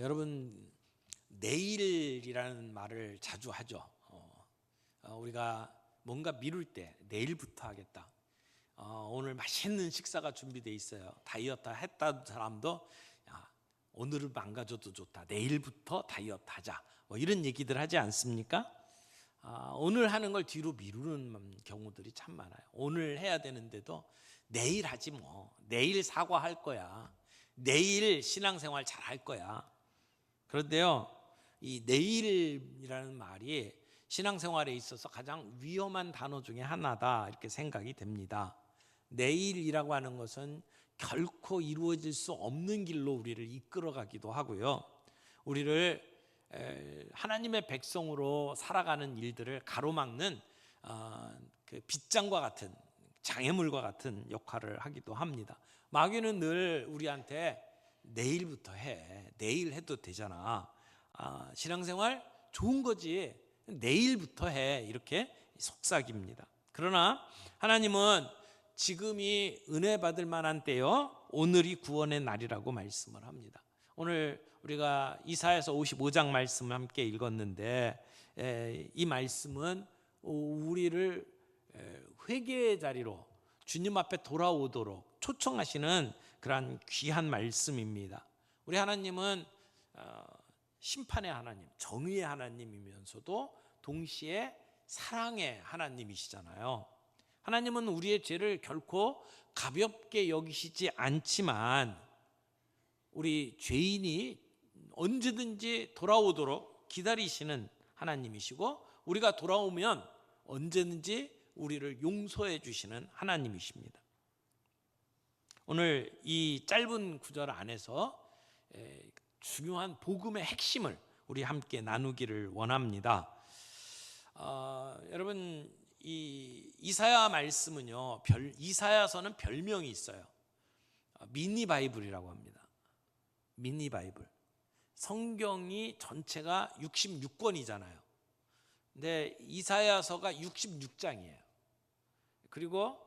여러분, 내일이라는 말을 자주 하죠. 우리가 뭔가 미룰 때 내일부터 하겠다. 오늘 맛있는 식사가 준비되어 있어요. 다이어트 했다는 사람도 오늘은 망가져도 좋다. 내일부터 다이어트 하자. 이런 얘기들 하지 않습니까? 오늘 하는 걸 뒤로 미루는 경우들이 참 많아요. 오늘 해야 되는데도 내일 하지 뭐. 내일 사과할 거야. 내일 신앙생활 잘 할 거야. 그런데요, 이 내일이라는 말이 신앙생활에 있어서 가장 위험한 단어 중에 하나다 이렇게 생각이 됩니다. 내일이라고 하는 것은 결코 이루어질 수 없는 길로 우리를 이끌어가기도 하고요, 우리를 하나님의 백성으로 살아가는 일들을 가로막는 그 빗장과 같은, 장애물과 같은 역할을 하기도 합니다. 마귀는 늘 우리한테 내일부터 해, 내일 해도 되잖아, 신앙생활 좋은 거지, 내일부터 해, 이렇게 속삭입니다. 그러나 하나님은 지금이 은혜 받을 만한 때요, 오늘이 구원의 날이라고 말씀을 합니다. 오늘 우리가 이사야서 55장 말씀을 함께 읽었는데, 이 말씀은 우리를 회개의 자리로 주님 앞에 돌아오도록 초청하시는 그러한 귀한 말씀입니다. 우리 하나님은 심판의 하나님, 정의의 하나님이면서도 동시에 사랑의 하나님이시잖아요. 하나님은 우리의 죄를 결코 가볍게 여기시지 않지만 우리 죄인이 언제든지 돌아오도록 기다리시는 하나님이시고, 우리가 돌아오면 언제든지 우리를 용서해 주시는 하나님이십니다. 오늘 이 짧은 구절 안에서 중요한 복음의 핵심을 우리 함께 나누기를 원합니다. 여러분, 이 이사야 말씀은요, 이사야서는 별명이 있어요. 미니 바이블이라고 합니다. 미니 바이블. 성경이 전체가 66권이잖아요. 근데 이사야서가 66장이에요. 그리고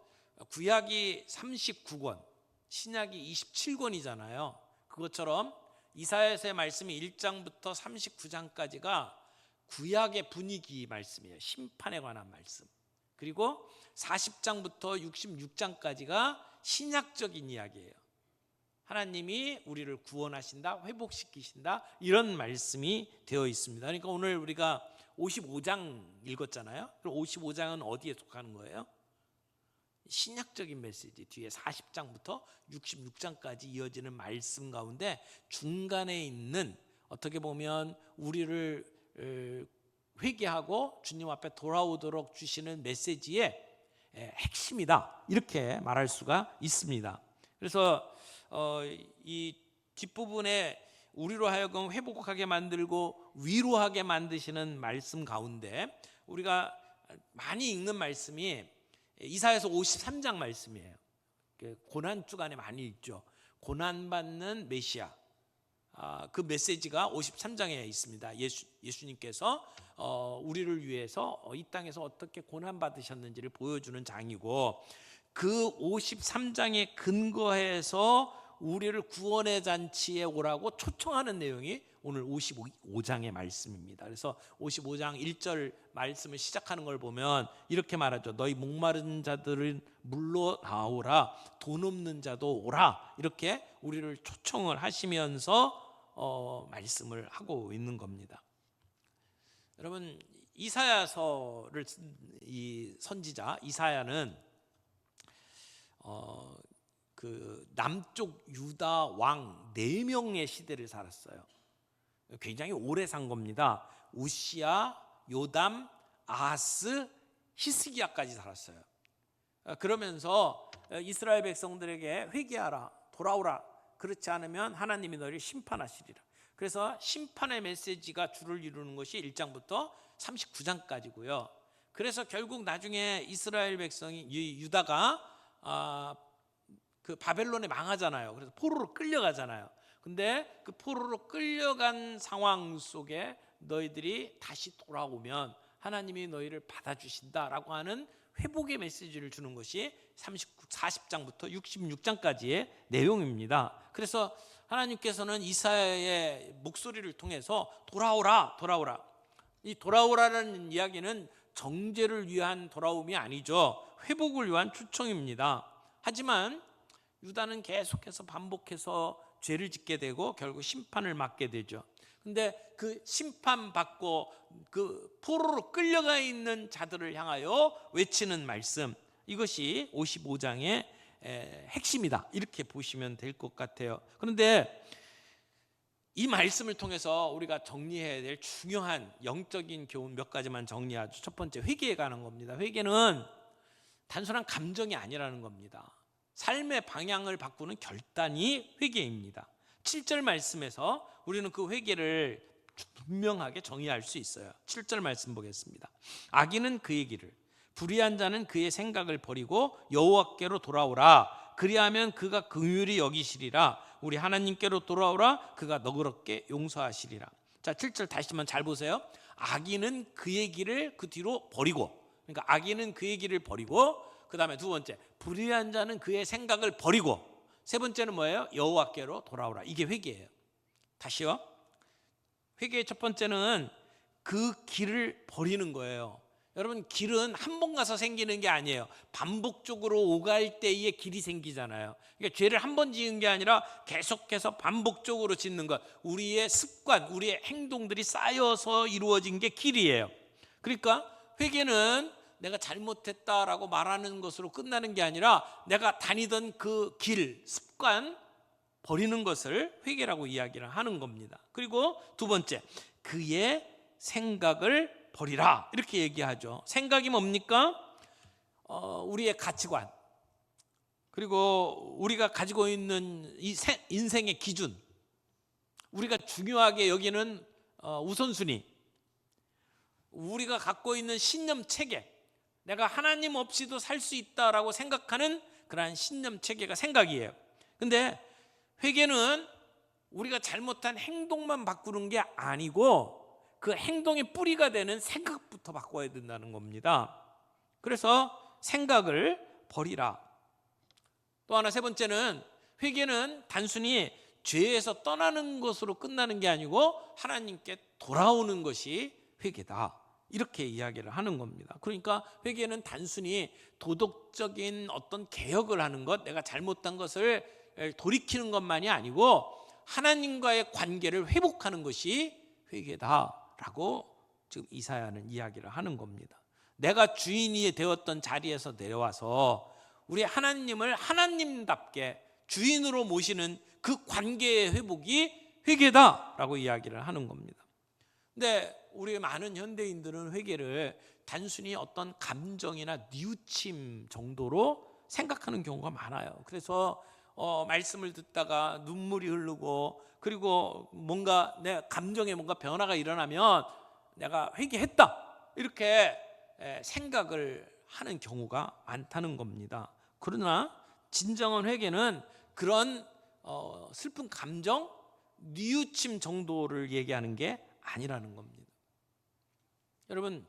구약이 39권, 신약이 27권이잖아요. 그것처럼 이사야서의 말씀이 1장부터 39장까지가 구약의 분위기 말씀이에요. 심판에 관한 말씀. 그리고 40장부터 66장까지가 신약적인 이야기예요. 하나님이 우리를 구원하신다, 회복시키신다, 이런 말씀이 되어 있습니다. 그러니까 오늘 우리가 55장 읽었잖아요. 그럼 55장은 어디에 속하는 거예요? 신약적인 메시지, 뒤에 40장부터 66장까지 이어지는 말씀 가운데 중간에 있는, 어떻게 보면 우리를 회개하고 주님 앞에 돌아오도록 주시는 메시지의 핵심이다, 이렇게 말할 수가 있습니다. 그래서 이 뒷부분에 우리로 하여금 회복하게 만들고 위로하게 만드시는 말씀 가운데 우리가 많이 읽는 말씀이 이사야서 53장 말씀이에요. 고난 주간에 많이 읽죠. 고난받는 메시아, 그 메시지가 53장에 있습니다. 예수님께서 우리를 위해서 이 땅에서 어떻게 고난받으셨는지를 보여주는 장이고, 그 53장에 근거해서 우리를 구원의 잔치에 오라고 초청하는 내용이 오늘 55장의 말씀입니다. 그래서 55장 1절 말씀을 시작하는 걸 보면 이렇게 말하죠. 너희 목마른 자들은 물로 나오라, 돈 없는 자도 오라, 이렇게 우리를 초청을 하시면서 말씀을 하고 있는 겁니다. 여러분, 이사야서를 쓴 이 선지자 이사야는 그 남쪽 유다 왕 4명의 시대를 살았어요. 굉장히 오래 산 겁니다. 우시야, 요담, 아하스, 히스기야까지 살았어요. 그러면서 이스라엘 백성들에게 회개하라, 돌아오라, 그렇지 않으면 하나님이 너희를 심판하시리라. 그래서 심판의 메시지가 주를 이루는 것이 1장부터 39장까지고요. 그래서 결국 나중에 이스라엘 백성이, 유다가 그 바벨론에 망하잖아요. 그래서 포로로 끌려가잖아요. 근데 그 포로로 끌려간 상황 속에 너희들이 다시 돌아오면 하나님이 너희를 받아주신다라고 하는 회복의 메시지를 주는 것이 40장부터 66장까지의 내용입니다. 그래서 하나님께서는 이사야의 목소리를 통해서 돌아오라, 돌아오라. 이 돌아오라는 이야기는 정죄를 위한 돌아옴이 아니죠. 회복을 위한 초청입니다. 하지만 유다는 계속해서 반복해서 죄를 짓게 되고 결국 심판을 맞게 되죠. 근데 그 심판받고 그 포로로 끌려가 있는 자들을 향하여 외치는 말씀, 이것이 55장의 핵심이다, 이렇게 보시면 될 것 같아요. 그런데 이 말씀을 통해서 우리가 정리해야 될 중요한 영적인 교훈 몇 가지만 정리하죠. 첫 번째, 회개에 관한 겁니다. 회개는 단순한 감정이 아니라는 겁니다. 삶의 방향을 바꾸는 결단이 회개입니다. 7절 말씀에서 우리는 그 회개를 분명하게 정의할 수 있어요. 7절 말씀 보겠습니다. 악인은 그의 길을, 불의한 자는 그의 생각을 버리고 여호와께로 돌아오라. 그리하면 그가 긍휼히 여기시리라. 우리 하나님께로 돌아오라. 그가 너그럽게 용서하시리라. 자, 7절 다시 한번 잘 보세요. 악인은 그의 길을 그 뒤로 버리고, 그러니까 악인은 그의 길을 버리고, 그 다음에 두 번째, 불의한 자는 그의 생각을 버리고, 세 번째는 뭐예요? 여호와께로 돌아오라. 이게 회개예요. 다시요. 회개의 첫 번째는 그 길을 버리는 거예요. 여러분, 길은 한 번 가서 생기는 게 아니에요. 반복적으로 오갈 때에 길이 생기잖아요. 그러니까 죄를 한 번 지은 게 아니라 계속해서 반복적으로 짓는 것, 우리의 습관, 우리의 행동들이 쌓여서 이루어진 게 길이에요. 그러니까 회개는 내가 잘못했다라고 말하는 것으로 끝나는 게 아니라 내가 다니던 그 길, 습관 버리는 것을 회개라고 이야기를 하는 겁니다. 그리고 두 번째, 그의 생각을 버리라, 이렇게 얘기하죠. 생각이 뭡니까? 우리의 가치관, 그리고 우리가 가지고 있는 이 인생의 기준, 우리가 중요하게 여기는 우선순위, 우리가 갖고 있는 신념 체계, 내가 하나님 없이도 살 수 있다라고 생각하는 그러한 신념 체계가 생각이에요. 근데 회개는 우리가 잘못한 행동만 바꾸는 게 아니고 그 행동의 뿌리가 되는 생각부터 바꿔야 된다는 겁니다. 그래서 생각을 버리라. 또 하나, 세 번째는, 회개는 단순히 죄에서 떠나는 것으로 끝나는 게 아니고 하나님께 돌아오는 것이 회개다, 이렇게 이야기를 하는 겁니다. 그러니까 회개는 단순히 도덕적인 어떤 개혁을 하는 것, 내가 잘못한 것을 돌이키는 것만이 아니고 하나님과의 관계를 회복하는 것이 회개다라고 지금 이사야는 이야기를 하는 겁니다. 내가 주인이 되었던 자리에서 내려와서 우리 하나님을 하나님답게 주인으로 모시는 그 관계의 회복이 회개다라고 이야기를 하는 겁니다. 근데 우리 많은 현대인들은 회개를 단순히 어떤 감정이나 뉘우침 정도로 생각하는 경우가 많아요. 그래서 말씀을 듣다가 눈물이 흐르고, 그리고 뭔가 내 감정에 뭔가 변화가 일어나면 내가 회개했다, 이렇게 생각을 하는 경우가 많다는 겁니다. 그러나 진정한 회개는 그런 슬픈 감정, 뉘우침 정도를 얘기하는 게 아니라는 겁니다. 여러분,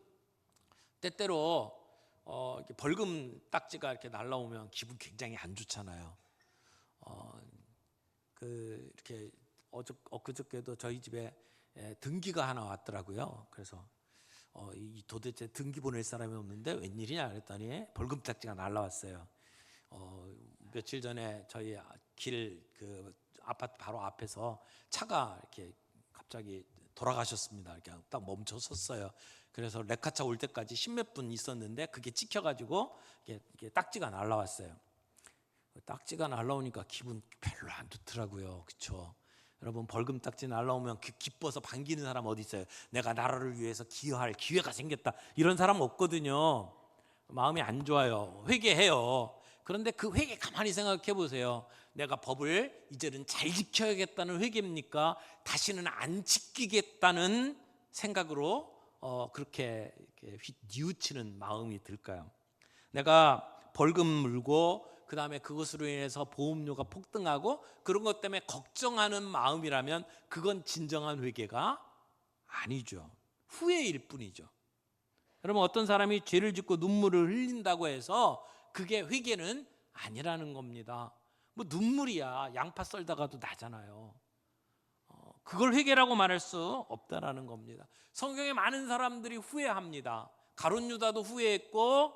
때때로 이렇게 벌금 딱지가 이렇게 날라오면 기분 굉장히 안 좋잖아요. 이렇게 엊그저께도 저희 집에 등기가 하나 왔더라고요. 그래서 도대체 등기 보낼 사람이 없는데 웬일이냐 그랬더니 벌금 딱지가 날라왔어요. 며칠 전에 저희 그 아파트 바로 앞에서 차가 이렇게 갑자기 돌아가셨습니다. 이렇게 딱 멈춰 섰어요. 그래서 레카차 올 때까지 십몇 분 있었는데 그게 찍혀가지고 이게 딱지가 날라왔어요. 딱지가 날라오니까 기분 별로 안 좋더라고요. 그렇죠? 여러분, 벌금 딱지 날라오면 기뻐서 반기는 사람 어디 있어요? 내가 나라를 위해서 기여할 기회가 생겼다, 이런 사람 없거든요. 마음이 안 좋아요. 회개해요. 그런데 그 회개 가만히 생각해 보세요. 내가 법을 이제는 잘 지켜야겠다는 회개입니까? 다시는 안 지키겠다는 생각으로 그렇게 뉘우치는 마음이 들까요? 내가 벌금 물고 그 다음에 그것으로 인해서 보험료가 폭등하고 그런 것 때문에 걱정하는 마음이라면 그건 진정한 회개가 아니죠. 후회일 뿐이죠. 여러분, 어떤 사람이 죄를 짓고 눈물을 흘린다고 해서 그게 회개는 아니라는 겁니다. 뭐 눈물이야. 양파 썰다가도 나잖아요. 그걸 회개라고 말할 수 없다라는 겁니다. 성경에 많은 사람들이 후회합니다. 가룟 유다도 후회했고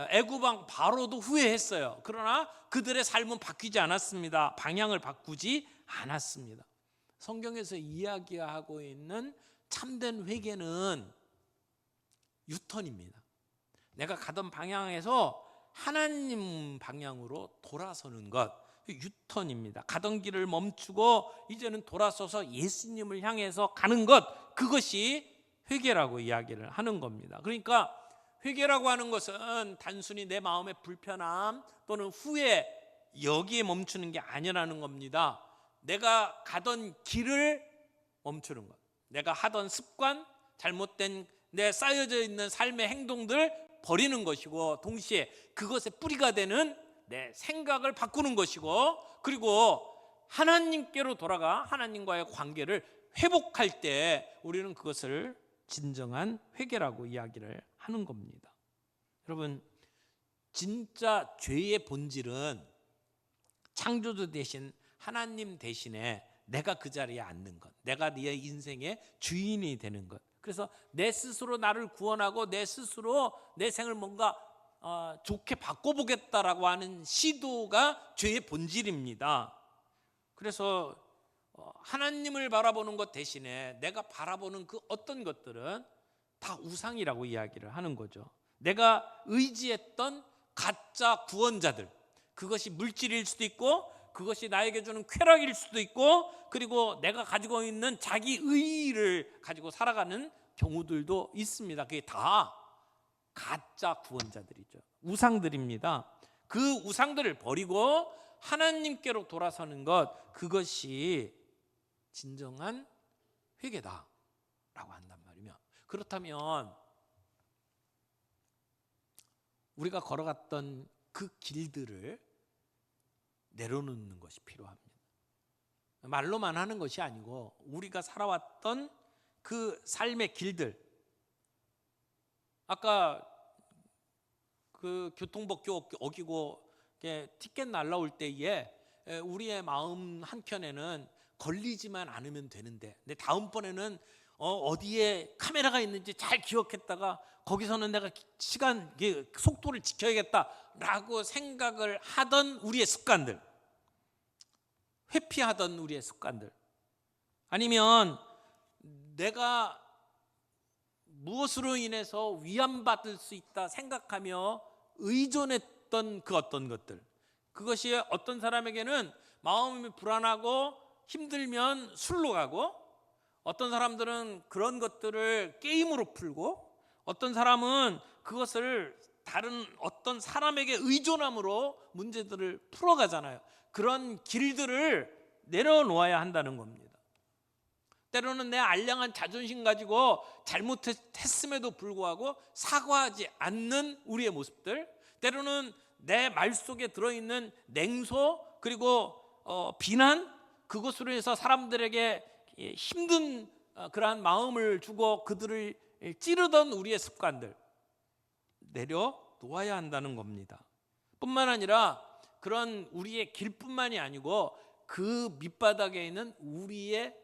애굽 왕 바로도 후회했어요. 그러나 그들의 삶은 바뀌지 않았습니다. 방향을 바꾸지 않았습니다. 성경에서 이야기하고 있는 참된 회개는 유턴입니다. 내가 가던 방향에서 하나님 방향으로 돌아서는 것, 유턴입니다. 가던 길을 멈추고 이제는 돌아서서 예수님을 향해서 가는 것, 그것이 회개라고 이야기를 하는 겁니다. 그러니까 회개라고 하는 것은 단순히 내 마음의 불편함 또는 후회, 여기에 멈추는 게 아니라는 겁니다. 내가 가던 길을 멈추는 것, 내가 하던 습관, 잘못된 내 쌓여져 있는 삶의 행동들 버리는 것이고, 동시에 그것의 뿌리가 되는 내 생각을 바꾸는 것이고, 그리고 하나님께로 돌아가 하나님과의 관계를 회복할 때 우리는 그것을 진정한 회개라고 이야기를 하는 겁니다. 여러분, 진짜 죄의 본질은 창조주 대신 하나님 대신에 내가 그 자리에 앉는 것, 내가 네 인생의 주인이 되는 것. 그래서 내 스스로 나를 구원하고 내 스스로 내 생을 뭔가 좋게 바꿔보겠다라고 하는 시도가 죄의 본질입니다. 그래서 하나님을 바라보는 것 대신에 내가 바라보는 그 어떤 것들은 다 우상이라고 이야기를 하는 거죠. 내가 의지했던 가짜 구원자들, 그것이 물질일 수도 있고 그것이 나에게 주는 쾌락일 수도 있고, 그리고 내가 가지고 있는 자기 의의를 가지고 살아가는 경우들도 있습니다. 그게 다 가짜 구원자들이죠. 우상들입니다. 그 우상들을 버리고 하나님께로 돌아서는 것, 그것이 진정한 회개다라고 한단 말이며, 그렇다면 우리가 걸어갔던 그 길들을 내려놓는 것이 필요합니다. 말로만 하는 것이 아니고 우리가 살아왔던 그 삶의 길들, 아까 그 교통법규 어기고 티켓 날라올 때에 우리의 마음 한켠에는 걸리지만 않으면 되는데, 근데 다음번에는 어디에 카메라가 있는지 잘 기억했다가 거기서는 내가 시간 속도를 지켜야겠다라고 생각을 하던 우리의 습관들, 회피하던 우리의 습관들, 아니면 내가 무엇으로 인해서 위안받을 수 있다 생각하며 의존했던 그 어떤 것들, 그것이 어떤 사람에게는 마음이 불안하고 힘들면 술로 가고, 어떤 사람들은 그런 것들을 게임으로 풀고, 어떤 사람은 그것을 다른 어떤 사람에게 의존함으로 문제들을 풀어가잖아요. 그런 길들을 내려놓아야 한다는 겁니다. 때로는 내 알량한 자존심 가지고 잘못했음에도 불구하고 사과하지 않는 우리의 모습들, 때로는 내 말 속에 들어있는 냉소, 그리고 비난, 그것으로 해서 사람들에게 힘든 그러한 마음을 주고 그들을 찌르던 우리의 습관들 내려놓아야 한다는 겁니다. 뿐만 아니라 그런 우리의 길뿐만이 아니고 그 밑바닥에 있는 우리의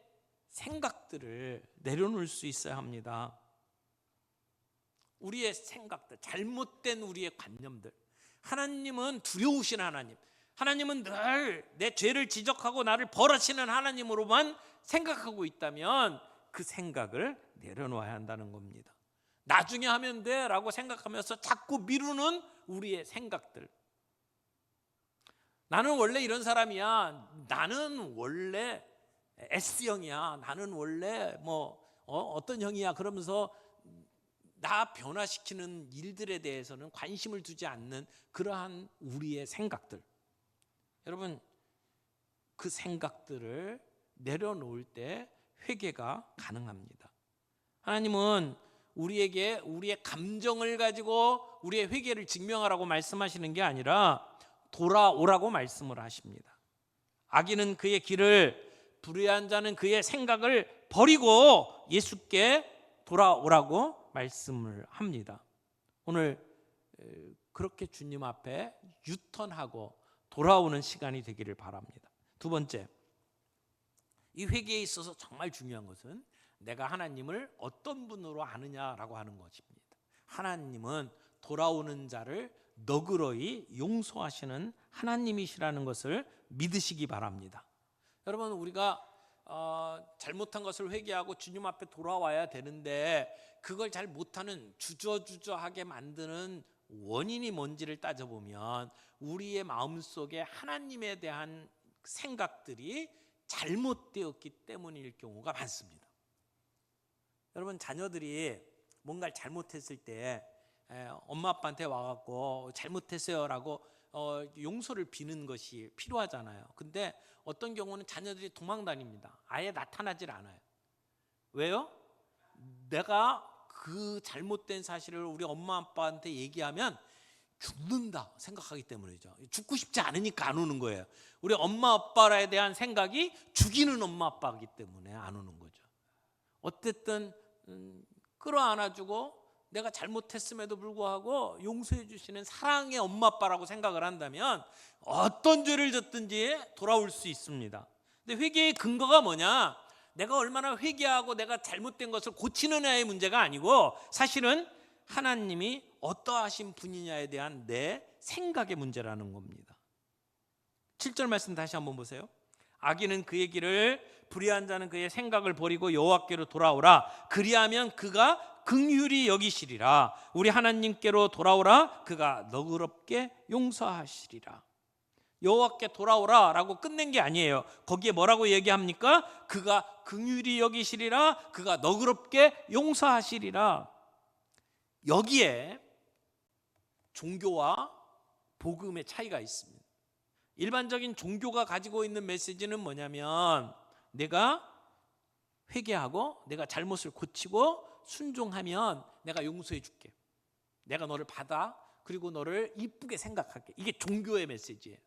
생각들을 내려놓을 수 있어야 합니다. 우리의 생각들, 잘못된 우리의 관념들. 하나님은 두려우신 하나님, 하나님은 늘 내 죄를 지적하고 나를 벌하시는 하나님으로만 생각하고 있다면 그 생각을 내려놓아야 한다는 겁니다. 나중에 하면 돼 라고 생각하면서 자꾸 미루는 우리의 생각들. 나는 원래 이런 사람이야, 나는 원래 S형이야, 나는 원래 어떤 형이야, 그러면서 나 변화시키는 일들에 대해서는 관심을 두지 않는 그러한 우리의 생각들. 여러분, 그 생각들을 내려놓을 때 회개가 가능합니다. 하나님은 우리에게 우리의 감정을 가지고 우리의 회개를 증명하라고 말씀하시는 게 아니라 돌아오라고 말씀을 하십니다. 악인은 그의 길을, 불의한 자는 그의 생각을 버리고 예수께 돌아오라고 말씀을 합니다. 오늘 그렇게 주님 앞에 유턴하고 돌아오는 시간이 되기를 바랍니다. 두 번째, 이 회개에 있어서 정말 중요한 것은 내가 하나님을 어떤 분으로 아느냐라고 하는 것입니다. 하나님은 돌아오는 자를 너그러이 용서하시는 하나님이시라는 것을 믿으시기 바랍니다. 여러분, 우리가 잘못한 것을 회개하고 주님 앞에 돌아와야 되는데 그걸 잘 못하는 주저주저하게 만드는 원인이 뭔지를 따져보면 우리의 마음속에 하나님에 대한 생각들이 잘못되었기 때문일 경우가 많습니다. 여러분, 자녀들이 뭔가를 잘못했을 때 엄마 아빠한테 와갖고 잘못했어요라고 용서를 비는 것이 필요하잖아요. 근데 어떤 경우는 자녀들이 도망다닙니다. 아예 나타나질 않아요. 왜요? 내가 그 잘못된 사실을 우리 엄마 아빠한테 얘기하면 죽는다 생각하기 때문이죠. 죽고 싶지 않으니까 안 오는 거예요. 우리 엄마 아빠에 대한 생각이 죽이는 엄마 아빠이기 때문에 안 오는 거죠. 어쨌든 끌어안아주고 내가 잘못했음에도 불구하고 용서해 주시는 사랑의 엄마 아빠라고 생각을 한다면 어떤 죄를 졌든지 돌아올 수 있습니다. 근데 회개의 근거가 뭐냐? 내가 얼마나 회개하고 내가 잘못된 것을 고치느냐의 문제가 아니고 사실은 하나님이 어떠하신 분이냐에 대한 내 생각의 문제라는 겁니다. 7절 말씀 다시 한번 보세요. 악인은 그의 길을, 불의한 자는 그의 생각을 버리고 여호와께로 돌아오라. 그리하면 그가 긍휼히 여기시리라. 우리 하나님께로 돌아오라. 그가 너그럽게 용서하시리라. 여호와께 돌아오라 라고 끝낸 게 아니에요. 거기에 뭐라고 얘기합니까? 그가 긍휼히 여기시리라. 그가 너그럽게 용서하시리라. 여기에 종교와 복음의 차이가 있습니다. 일반적인 종교가 가지고 있는 메시지는 뭐냐면 내가 회개하고 내가 잘못을 고치고 순종하면 내가 용서해 줄게. 내가 너를 받아. 그리고 너를 이쁘게 생각할게. 이게 종교의 메시지예요.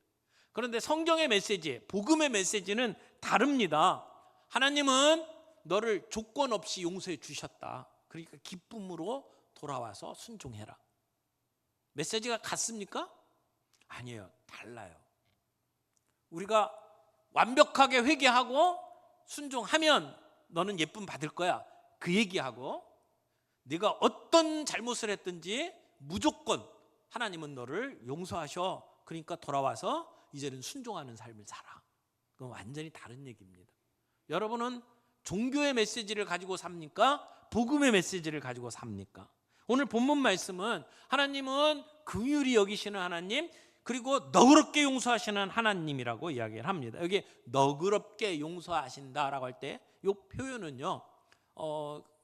그런데 성경의 메시지, 복음의 메시지는 다릅니다. 하나님은 너를 조건 없이 용서해 주셨다. 그러니까 기쁨으로 돌아와서 순종해라. 메시지가 같습니까? 아니에요. 달라요. 우리가 완벽하게 회개하고 순종하면 너는 예쁨 받을 거야. 그 얘기하고 네가 어떤 잘못을 했든지 무조건 하나님은 너를 용서하셔. 그러니까 돌아와서 이제는 순종하는 삶을 살아. 그건 완전히 다른 얘기입니다. 여러분은 종교의 메시지를 가지고 삽니까? 복음의 메시지를 가지고 삽니까? 오늘 본문 말씀은 하나님은 긍휼히 여기시는 하나님, 그리고 너그럽게 용서하시는 하나님이라고 이야기를 합니다. 여기 너그럽게 용서하신다라고 할 때 이 표현은요,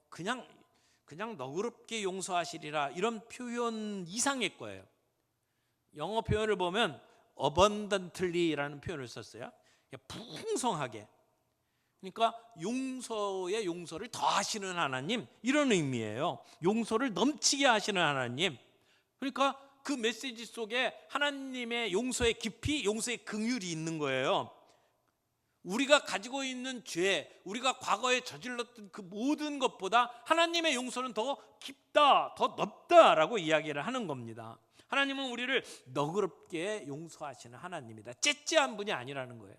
그냥 너그럽게 용서하시리라 이런 표현 이상의 거예요. 영어 표현을 보면 abundantly라는 표현을 썼어요. 풍성하게. 그러니까 용서에 용서를 더하시는 하나님, 이런 의미예요. 용서를 넘치게 하시는 하나님. 그러니까 그 메시지 속에 하나님의 용서의 깊이, 용서의 긍휼이 있는 거예요. 우리가 가지고 있는 죄, 우리가 과거에 저질렀던 그 모든 것보다 하나님의 용서는 더 깊다, 더 넓다라고 이야기를 하는 겁니다. 하나님은 우리를 너그럽게 용서하시는 하나님이다. 째째한 분이 아니라는 거예요.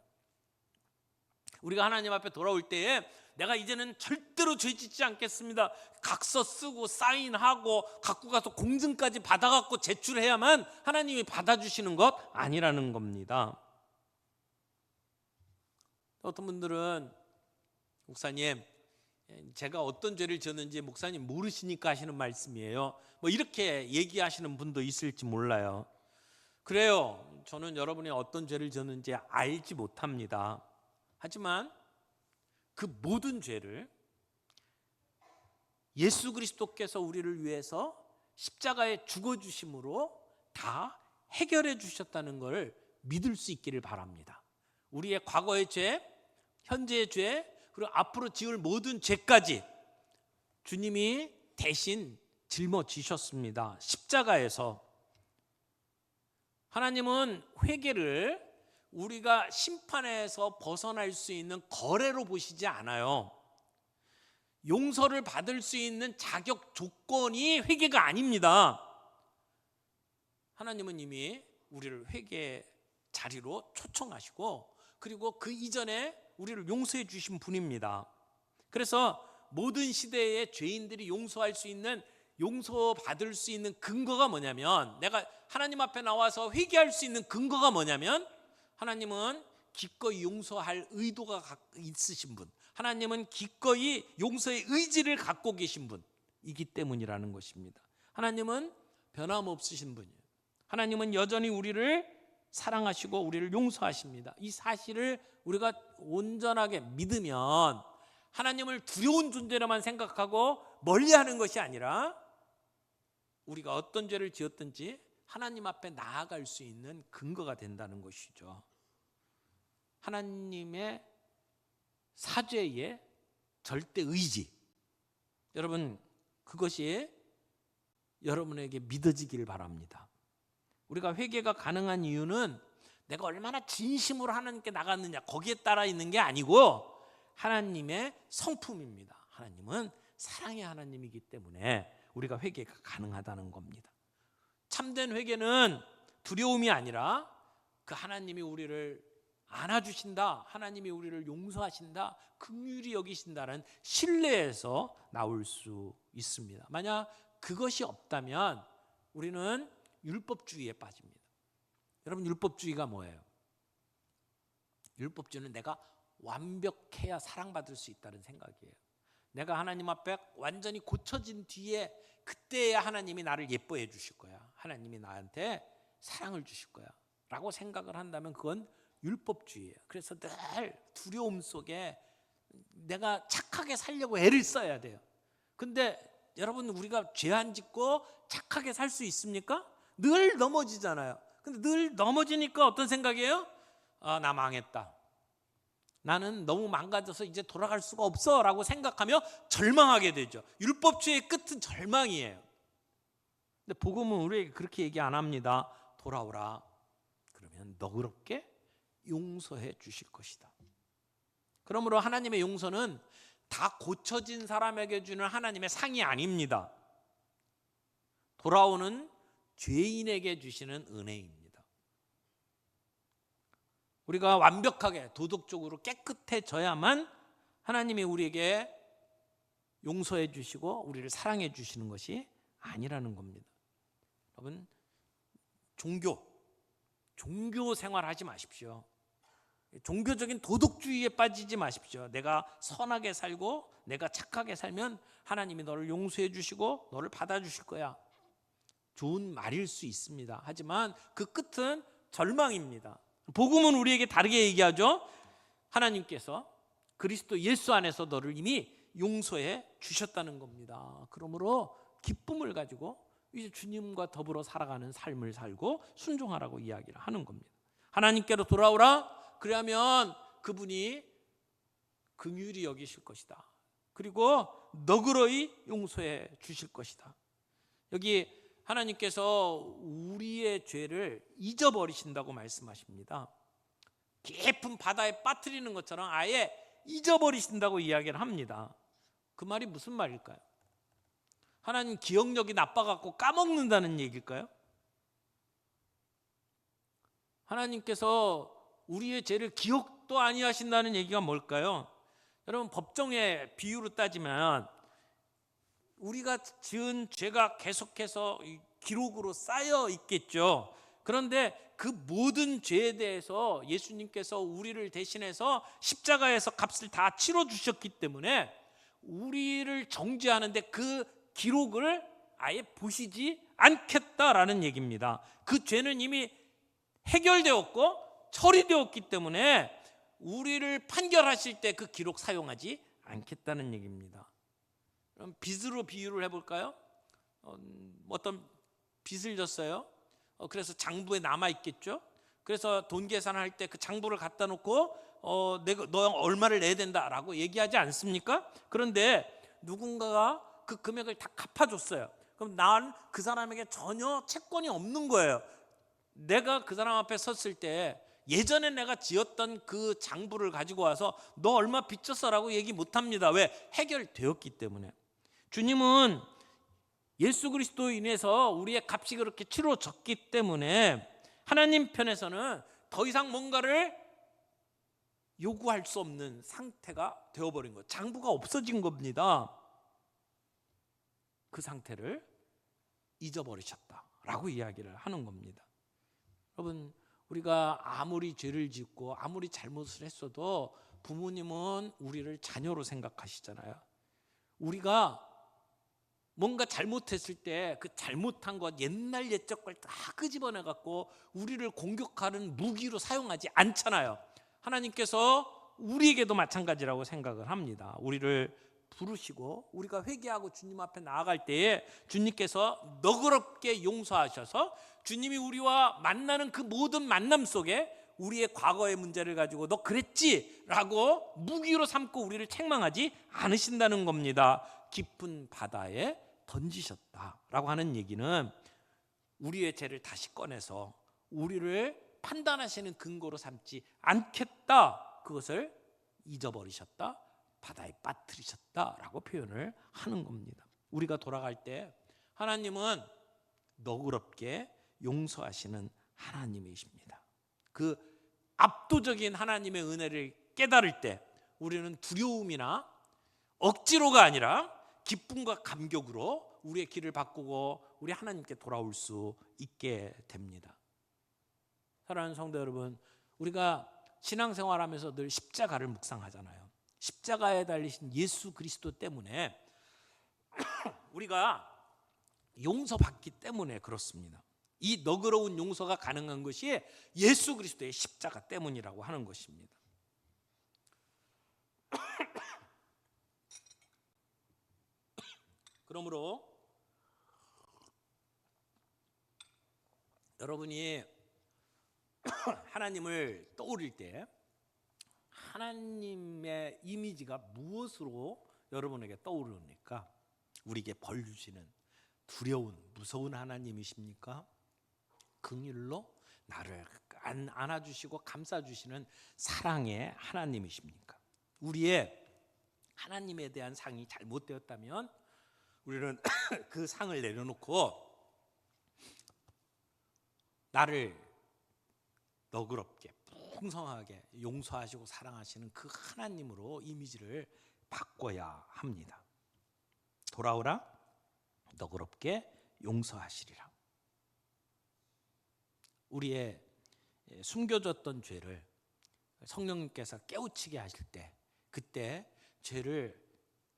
우리가 하나님 앞에 돌아올 때에 내가 이제는 절대로 죄 짓지 않겠습니다. 각서 쓰고 사인하고 갖고 가서 공증까지 받아갖고 제출해야만 하나님이 받아주시는 것 아니라는 겁니다. 어떤 분들은 목사님, 제가 어떤 죄를 지었는지 목사님 모르시니까 하시는 말씀이에요. 뭐 이렇게 얘기하시는 분도 있을지 몰라요. 그래요. 저는 여러분이 어떤 죄를 지었는지 알지 못합니다. 하지만 그 모든 죄를 예수 그리스도께서 우리를 위해서 십자가에 죽어주심으로 다 해결해 주셨다는 걸 믿을 수 있기를 바랍니다. 우리의 과거의 죄, 현재의 죄, 그리고 앞으로 지을 모든 죄까지 주님이 대신 짊어지셨습니다. 십자가에서. 하나님은 회개를 우리가 심판에서 벗어날 수 있는 거래로 보시지 않아요. 용서를 받을 수 있는 자격 조건이 회개가 아닙니다. 하나님은 이미 우리를 회개에 자리로 초청하시고, 그리고 그 이전에 우리를 용서해 주신 분입니다. 그래서 모든 시대의 죄인들이 용서할 수 있는, 용서받을 수 있는 근거가 뭐냐면, 내가 하나님 앞에 나와서 회개할 수 있는 근거가 뭐냐면, 하나님은 기꺼이 용서할 의도가 있으신 분, 하나님은 기꺼이 용서의 의지를 갖고 계신 분이기 때문이라는 것입니다. 하나님은 변함없으신 분이에요. 하나님은 여전히 우리를 사랑하시고 우리를 용서하십니다. 이 사실을 우리가 온전하게 믿으면 하나님을 두려운 존재로만 생각하고 멀리하는 것이 아니라, 우리가 어떤 죄를 지었든지 하나님 앞에 나아갈 수 있는 근거가 된다는 것이죠. 하나님의 사죄의 절대 의지, 여러분, 그것이 여러분에게 믿어지기를 바랍니다. 우리가 회개가 가능한 이유는 내가 얼마나 진심으로 하나님께 나갔느냐, 거기에 따라 있는 게 아니고 하나님의 성품입니다. 하나님은 사랑의 하나님이기 때문에 우리가 회개가 가능하다는 겁니다. 참된 회개는 두려움이 아니라 그 하나님이 우리를 안아주신다, 하나님이 우리를 용서하신다, 긍휼히 여기신다는 신뢰에서 나올 수 있습니다. 만약 그것이 없다면 우리는 율법주의에 빠집니다. 여러분, 율법주의가 뭐예요? 율법주의는 내가 완벽해야 사랑받을 수 있다는 생각이에요. 내가 하나님 앞에 완전히 고쳐진 뒤에 그때야 하나님이 나를 예뻐해 주실 거야, 하나님이 나한테 사랑을 주실 거야 라고 생각을 한다면 그건 율법주의예요. 그래서 늘 두려움 속에 내가 착하게 살려고 애를 써야 돼요. 근데 여러분, 우리가 죄 안 짓고 착하게 살 수 있습니까? 늘 넘어지잖아요. 근데 늘 넘어지니까 어떤 생각이에요? 나 망했다, 나는 너무 망가져서 이제 돌아갈 수가 없어 라고 생각하며 절망하게 되죠. 율법주의의 끝은 절망이에요. 근데 복음은 우리에게 그렇게 얘기 안 합니다. 돌아오라, 그러면 너그럽게 용서해 주실 것이다. 그러므로 하나님의 용서는 다 고쳐진 사람에게 주는 하나님의 상이 아닙니다. 돌아오는 죄인에게 주시는 은혜입니다. 우리가 완벽하게 도덕적으로 깨끗해져야만 하나님이 우리에게 용서해 주시고 우리를 사랑해 주시는 것이 아니라는 겁니다. 여러분, 종교 생활하지 마십시오. 종교적인 도덕주의에 빠지지 마십시오. 내가 선하게 살고 내가 착하게 살면 하나님이 너를 용서해 주시고 너를 받아주실 거야. 좋은 말일 수 있습니다. 하지만 그 끝은 절망입니다. 복음은 우리에게 다르게 얘기하죠. 하나님께서 그리스도 예수 안에서 너를 이미 용서해 주셨다는 겁니다. 그러므로 기쁨을 가지고 이제 주님과 더불어 살아가는 삶을 살고 순종하라고 이야기를 하는 겁니다. 하나님께로 돌아오라. 그러면 그분이 긍휼히 여기실 것이다. 그리고 너그러이 용서해 주실 것이다. 여기 하나님께서 우리의 죄를 잊어버리신다고 말씀하십니다. 깊은 바다에 빠뜨리는 것처럼 아예 잊어버리신다고 이야기를 합니다. 그 말이 무슨 말일까요? 하나님 기억력이 나빠갖고 까먹는다는 얘기일까요? 하나님께서 우리의 죄를 기억도 아니하신다는 얘기가 뭘까요? 여러분, 법정의 비유로 따지면 우리가 지은 죄가 계속해서 기록으로 쌓여 있겠죠. 그런데 그 모든 죄에 대해서 예수님께서 우리를 대신해서 십자가에서 값을 다 치러주셨기 때문에 우리를 정죄하는데 그 기록을 아예 보시지 않겠다라는 얘기입니다. 그 죄는 이미 해결되었고 처리되었기 때문에 우리를 판결하실 때 그 기록 사용하지 않겠다는 얘기입니다. 그럼 빚으로 비유를 해볼까요? 어떤 빚을 졌어요. 그래서 장부에 남아 있겠죠. 그래서 돈 계산할 때 그 장부를 갖다 놓고 너 얼마를 내야 된다라고 얘기하지 않습니까? 그런데 누군가가 그 금액을 다 갚아줬어요. 그럼 난 그 사람에게 전혀 채권이 없는 거예요. 내가 그 사람 앞에 섰을 때 예전에 내가 지었던 그 장부를 가지고 와서 너 얼마 빚졌어라고 얘기 못합니다. 왜? 해결되었기 때문에. 주님은 예수 그리스도로 인해서 우리의 값이 그렇게 치러졌기 때문에 하나님 편에서는 더 이상 뭔가를 요구할 수 없는 상태가 되어버린 거예요. 장부가 없어진 겁니다. 그 상태를 잊어버리셨다라고 이야기를 하는 겁니다. 여러분, 우리가 아무리 죄를 짓고 아무리 잘못을 했어도 부모님은 우리를 자녀로 생각하시잖아요. 우리가 뭔가 잘못했을 때 그 잘못한 것, 옛날 옛적 걸 다 끄집어내 갖고 우리를 공격하는 무기로 사용하지 않잖아요. 하나님께서 우리에게도 마찬가지라고 생각을 합니다. 우리를 부르시고 우리가 회개하고 주님 앞에 나아갈 때에 주님께서 너그럽게 용서하셔서 주님이 우리와 만나는 그 모든 만남 속에 우리의 과거의 문제를 가지고 너 그랬지? 라고 무기로 삼고 우리를 책망하지 않으신다는 겁니다. 깊은 바다에 던지셨다라고 하는 얘기는 우리의 죄를 다시 꺼내서 우리를 판단하시는 근거로 삼지 않겠다, 그것을 잊어버리셨다, 바다에 빠뜨리셨다라고 표현을 하는 겁니다. 우리가 돌아갈 때 하나님은 너그럽게 용서하시는 하나님이십니다. 그 압도적인 하나님의 은혜를 깨달을 때 우리는 두려움이나 억지로가 아니라 기쁨과 감격으로 우리의 길을 바꾸고 우리 하나님께 돌아올 수 있게 됩니다. 사랑하는 성도 여러분, 우리가 신앙생활하면서 늘 십자가를 묵상하잖아요. 십자가에 달리신 예수 그리스도 때문에 우리가 용서받기 때문에 그렇습니다. 이 너그러운 용서가 가능한 것이 예수 그리스도의 십자가 때문이라고 하는 것입니다. 그러므로 여러분이 하나님을 떠올릴 때 하나님의 이미지가 무엇으로 여러분에게 떠오르니까? 우리에게 벌 주시는 두려운 무서운 하나님이십니까? 긍휼로 나를 안아주시고 감싸주시는 사랑의 하나님이십니까? 우리의 하나님에 대한 상이 잘못되었다면 우리는 그 상을 내려놓고 나를 너그럽게 풍성하게 용서하시고 사랑하시는 그 하나님으로 이미지를 바꿔야 합니다. 돌아오라, 너그럽게 용서하시리라. 우리의 숨겨졌던 죄를 성령님께서 깨우치게 하실 때, 그때 죄를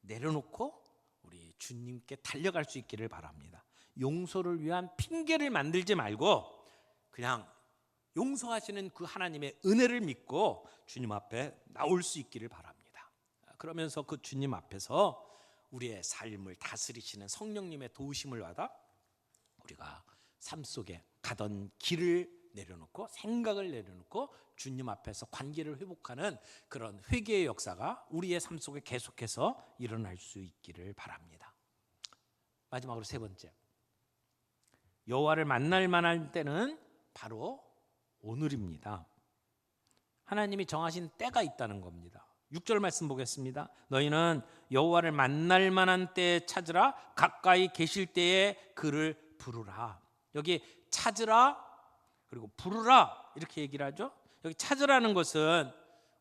내려놓고 우리 주님께 달려갈 수 있기를 바랍니다. 용서를 위한 핑계를 만들지 말고 그냥 용서하시는 그 하나님의 은혜를 믿고 주님 앞에 나올 수 있기를 바랍니다. 그러면서 그 주님 앞에서 우리의 삶을 다스리시는 성령님의 도우심을 받아 우리가 삶 속에 가던 길을 내려놓고 생각을 내려놓고 주님 앞에서 관계를 회복하는 그런 회개의 역사가 우리의 삶 속에 계속해서 일어날 수 있기를 바랍니다. 마지막으로 세 번째, 여호와를 만날 만한 때는 바로 오늘입니다. 하나님이 정하신 때가 있다는 겁니다. 6절 말씀 보겠습니다. 너희는 여호와를 만날 만한 때에 찾으라, 가까이 계실 때에 그를 부르라. 여기 찾으라 그리고 부르라 이렇게 얘기를 하죠. 여기 찾으라는 것은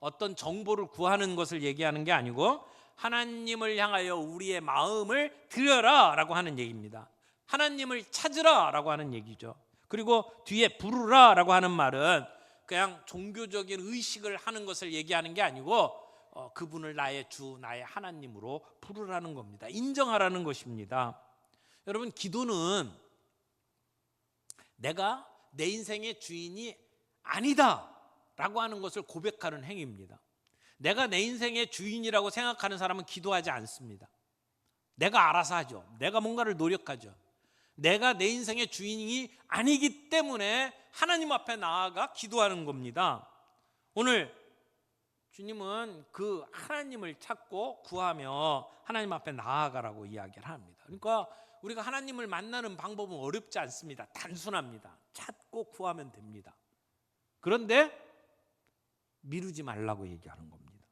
어떤 정보를 구하는 것을 얘기하는 게 아니고 하나님을 향하여 우리의 마음을 드려라 라고 하는 얘기입니다. 하나님을 찾으라 라고 하는 얘기죠. 그리고 뒤에 부르라 라고 하는 말은 그냥 종교적인 의식을 하는 것을 얘기하는 게 아니고 그분을 나의 주, 나의 하나님으로 부르라는 겁니다. 인정하라는 것입니다. 여러분, 기도는 내가 내 인생의 주인이 아니다 라고 하는 것을 고백하는 행위입니다. 내가 내 인생의 주인이라고 생각하는 사람은 기도하지 않습니다. 내가 알아서 하죠. 내가 뭔가를 노력하죠. 내가 내 인생의 주인이 아니기 때문에 하나님 앞에 나아가 기도하는 겁니다. 오늘 주님은 그 하나님을 찾고 구하며 하나님 앞에 나아가라고 이야기를 합니다. 그러니까 우리가 하나님을 만나는 방법은 어렵지 않습니다. 단순합니다. 찾고 구하면 됩니다. 그런데 미루지 말라고 얘기하는 겁니다.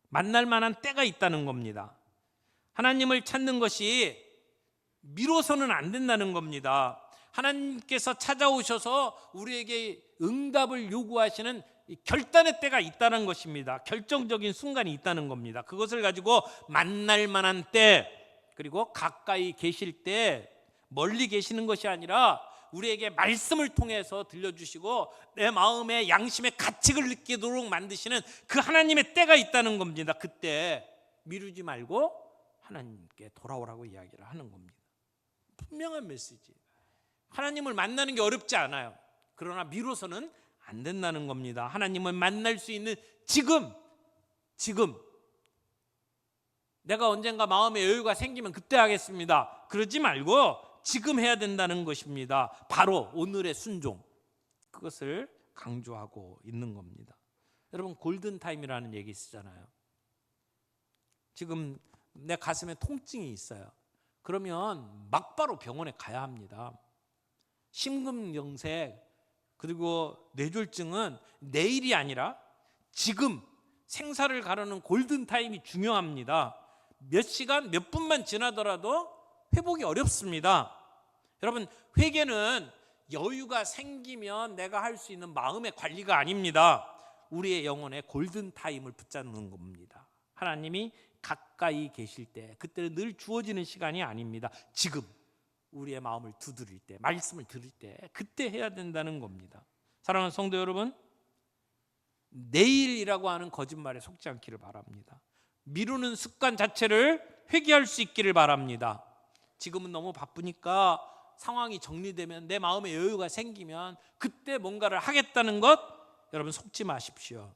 만날 만한 때가 있다는 겁니다. 하나님을 찾는 것이 미뤄서는 안 된다는 겁니다. 하나님께서 찾아오셔서 우리에게 응답을 요구하시는 결단의 때가 있다는 것입니다. 결정적인 순간이 있다는 겁니다. 그것을 가지고 만날 만한 때, 그리고 가까이 계실 때, 멀리 계시는 것이 아니라 우리에게 말씀을 통해서 들려주시고 내 마음의 양심의 가책을 느끼도록 만드시는 그 하나님의 때가 있다는 겁니다. 그때 미루지 말고 하나님께 돌아오라고 이야기를 하는 겁니다. 분명한 메시지. 하나님을 만나는 게 어렵지 않아요. 그러나 미뤄서는 안 된다는 겁니다. 하나님을 만날 수 있는 지금 내가 언젠가 마음의 여유가 생기면 그때 하겠습니다. 그러지 말고 지금 해야 된다는 것입니다. 바로 오늘의 순종, 그것을 강조하고 있는 겁니다. 여러분, 골든타임이라는 얘기 쓰잖아요. 지금 내 가슴에 통증이 있어요. 그러면 막바로 병원에 가야 합니다. 심근경색 그리고 뇌졸중은 내일이 아니라 지금 생사를 가르는 골든타임이 중요합니다. 몇 시간 몇 분만 지나더라도 회복이 어렵습니다. 여러분, 회개는 여유가 생기면 내가 할 수 있는 마음의 관리가 아닙니다. 우리의 영혼의 골든타임을 붙잡는 겁니다. 하나님이 가까이 계실 때, 그때는 늘 주어지는 시간이 아닙니다. 지금 우리의 마음을 두드릴 때, 말씀을 들을 때, 그때 해야 된다는 겁니다. 사랑하는 성도 여러분, 내일이라고 하는 거짓말에 속지 않기를 바랍니다. 미루는 습관 자체를 회개할 수 있기를 바랍니다. 지금은 너무 바쁘니까 상황이 정리되면, 내 마음에 여유가 생기면 그때 뭔가를 하겠다는 것, 여러분 속지 마십시오.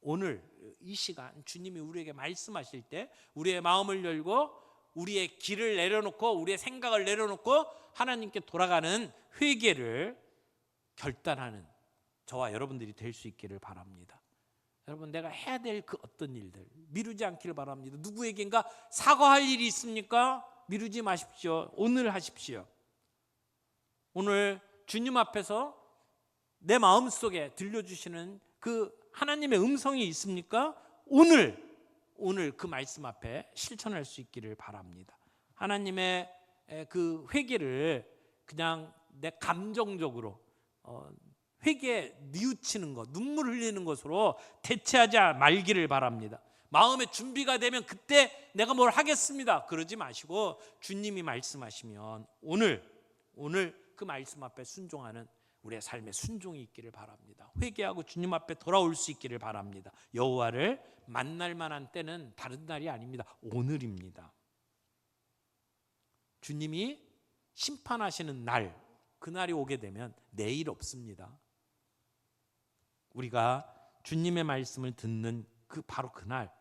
오늘 이 시간 주님이 우리에게 말씀하실 때 우리의 마음을 열고 우리의 길을 내려놓고 우리의 생각을 내려놓고 하나님께 돌아가는 회개를 결단하는 저와 여러분들이 될 수 있기를 바랍니다. 여러분, 내가 해야 될 그 어떤 일들 미루지 않기를 바랍니다. 누구에겐가 사과할 일이 있습니까? 미루지 마십시오. 오늘 하십시오. 오늘 주님 앞에서 내 마음속에 들려주시는 그 하나님의 음성이 있습니까? 오늘 그 말씀 앞에 실천할 수 있기를 바랍니다. 하나님의 그 회개를 그냥 내 감정적으로 회개에 뉘우치는 것, 눈물 흘리는 것으로 대체하지 말기를 바랍니다. 마음의 준비가 되면 그때 내가 뭘 하겠습니다, 그러지 마시고 주님이 말씀하시면 오늘 그 말씀 앞에 순종하는 우리의 삶의 순종이 있기를 바랍니다. 회개하고 주님 앞에 돌아올 수 있기를 바랍니다. 여호와를 만날 만한 때는 다른 날이 아닙니다. 오늘입니다. 주님이 심판하시는 날, 그날이 오게 되면 내일 없습니다. 우리가 주님의 말씀을 듣는 바로 그날,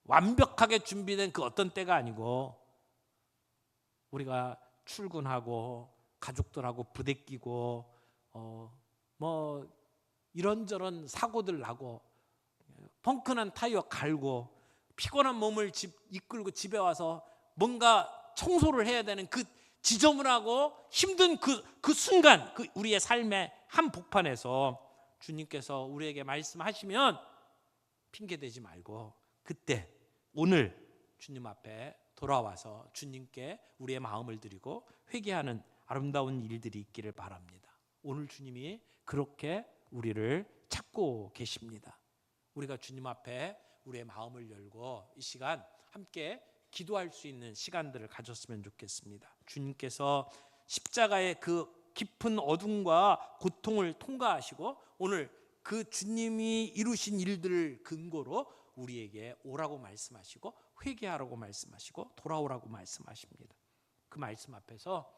완벽하게 준비된 그 어떤 때가 아니고 우리가 출근하고 가족들하고 부대끼고 이런저런 사고들 나고 펑크난 타이어 갈고 피곤한 몸을 이끌고 집에 와서 뭔가 청소를 해야 되는 그 지저분하고 힘든 그 순간, 그 우리의 삶의 한복판에서 주님께서 우리에게 말씀하시면 핑계대지 말고 그때 오늘 주님 앞에 돌아와서 주님께 우리의 마음을 드리고 회개하는 아름다운 일들이 있기를 바랍니다. 오늘 주님이 그렇게 우리를 찾고 계십니다. 우리가 주님 앞에 우리의 마음을 열고 이 시간 함께 기도할 수 있는 시간들을 가졌으면 좋겠습니다. 주님께서 십자가의 그 깊은 어둠과 고통을 통과하시고 오늘 그 주님이 이루신 일들을 근거로 우리에게 오라고 말씀하시고 회개하라고 말씀하시고 돌아오라고 말씀하십니다. 그 말씀 앞에서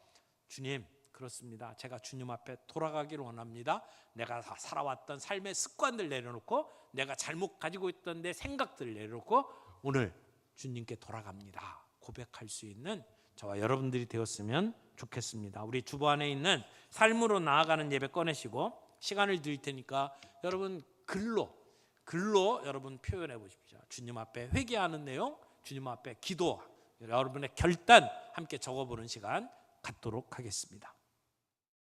주님, 그렇습니다. 제가 주님 앞에 돌아가기를 원합니다. 내가 다 살아왔던 삶의 습관들 내려놓고 내가 잘못 가지고 있던 내 생각들을 내려놓고 오늘 주님께 돌아갑니다. 고백할 수 있는 저와 여러분들이 되었으면 좋겠습니다. 우리 주보 안에 있는 삶으로 나아가는 예배 꺼내시고 시간을 드릴 테니까 여러분 글로 여러분 표현해 보십시오. 주님 앞에 회개하는 내용, 주님 앞에 기도, 여러분의 결단 함께 적어보는 시간 갖도록 하겠습니다.